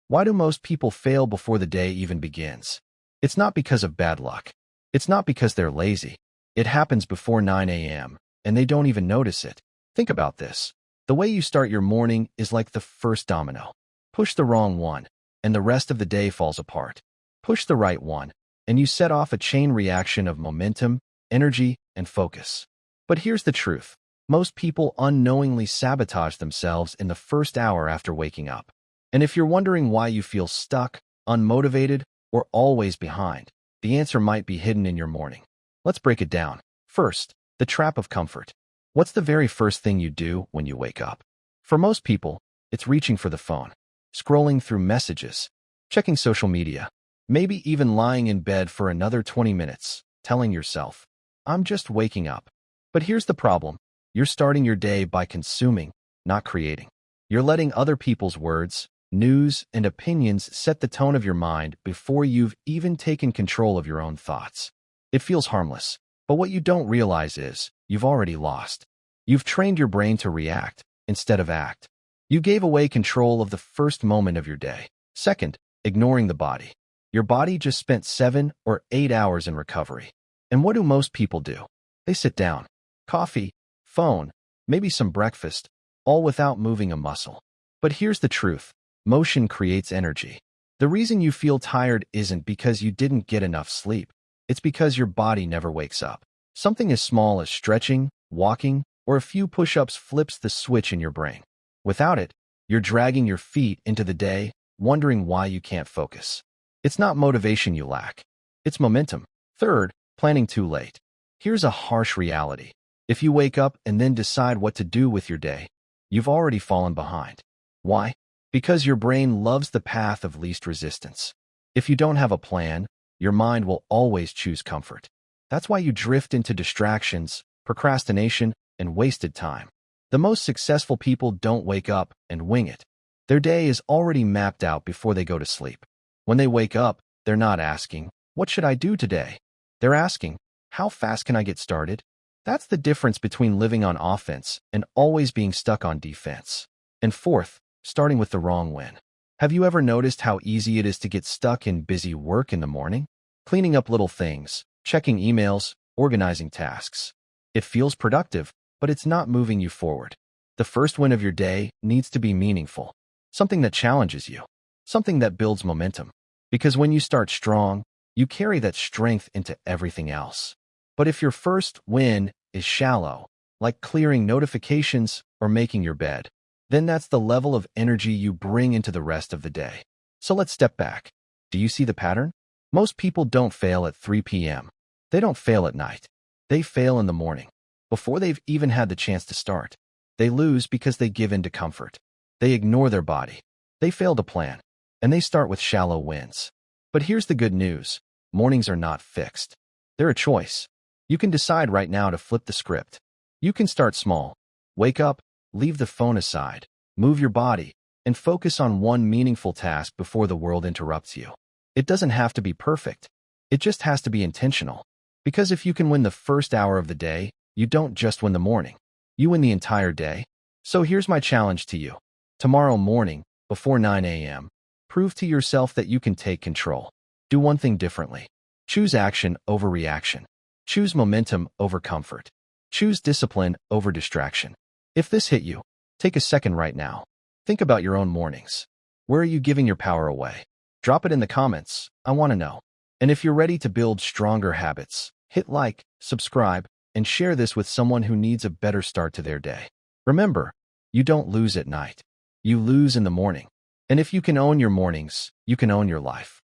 Why do most people fail before the day even begins? It's not because of bad luck. It's not because they're lazy. It happens before 9 a.m., and they don't even notice it. Think about this. The way you start your morning is like the first domino. Push the wrong one, and the rest of the day falls apart. Push the right one, and you set off a chain reaction of momentum, energy, and focus. But here's the truth. Most people unknowingly sabotage themselves in the first hour after waking up. And if you're wondering why you feel stuck, unmotivated, or always behind, the answer might be hidden in your morning. Let's break it down. First, the trap of comfort. What's the very first thing you do when you wake up? For most people, it's reaching for the phone, scrolling through messages, checking social media, maybe even lying in bed for another 20 minutes, telling yourself, I'm just waking up. But here's the problem. You're starting your day by consuming, not creating. You're letting other people's words, news, and opinions set the tone of your mind before you've even taken control of your own thoughts. It feels harmless, but what you don't realize is you've already lost. You've trained your brain to react instead of act. You gave away control of the first moment of your day. Second, ignoring the body. Your body just spent 7 or 8 hours in recovery. And what do most people do? They sit down. Coffee, phone, maybe some breakfast, all without moving a muscle. But here's the truth. Motion creates energy. The reason you feel tired isn't because you didn't get enough sleep. It's because your body never wakes up. Something as small as stretching, walking, or a few push-ups flips the switch in your brain. Without it, you're dragging your feet into the day, wondering why you can't focus. It's not motivation you lack. It's momentum. Third, planning too late. Here's a harsh reality. If you wake up and then decide what to do with your day, you've already fallen behind. Why? Because your brain loves the path of least resistance. If you don't have a plan, your mind will always choose comfort. That's why you drift into distractions, procrastination, and wasted time. The most successful people don't wake up and wing it. Their day is already mapped out before they go to sleep. When they wake up, they're not asking, what should I do today? They're asking, how fast can I get started? That's the difference between living on offense and always being stuck on defense. And fourth, starting with the wrong win. Have you ever noticed how easy it is to get stuck in busy work in the morning? Cleaning up little things, checking emails, organizing tasks. It feels productive, but it's not moving you forward. The first win of your day needs to be meaningful. Something that challenges you. Something that builds momentum. Because when you start strong, you carry that strength into everything else. But if your first win is shallow, like clearing notifications or making your bed, then that's the level of energy you bring into the rest of the day. So let's step back. Do you see the pattern? Most people don't fail at 3 p.m. They don't fail at night. They fail in the morning, before they've even had the chance to start. They lose because they give in to comfort. They ignore their body. They fail to plan, and they start with shallow wins. But here's the good news. Mornings are not fixed. They're a choice. You can decide right now to flip the script. You can start small. Wake up, leave the phone aside, move your body, and focus on one meaningful task before the world interrupts you. It doesn't have to be perfect. It just has to be intentional. Because if you can win the first hour of the day, you don't just win the morning. You win the entire day. So here's my challenge to you. Tomorrow morning, before 9 a.m., prove to yourself that you can take control. Do one thing differently. Choose action over reaction. Choose momentum over comfort. Choose discipline over distraction. If this hit you, take a second right now. Think about your own mornings. Where are you giving your power away? Drop it in the comments. I want to know. And if you're ready to build stronger habits, hit like, subscribe, and share this with someone who needs a better start to their day. Remember, you don't lose at night. You lose in the morning. And if you can own your mornings, you can own your life.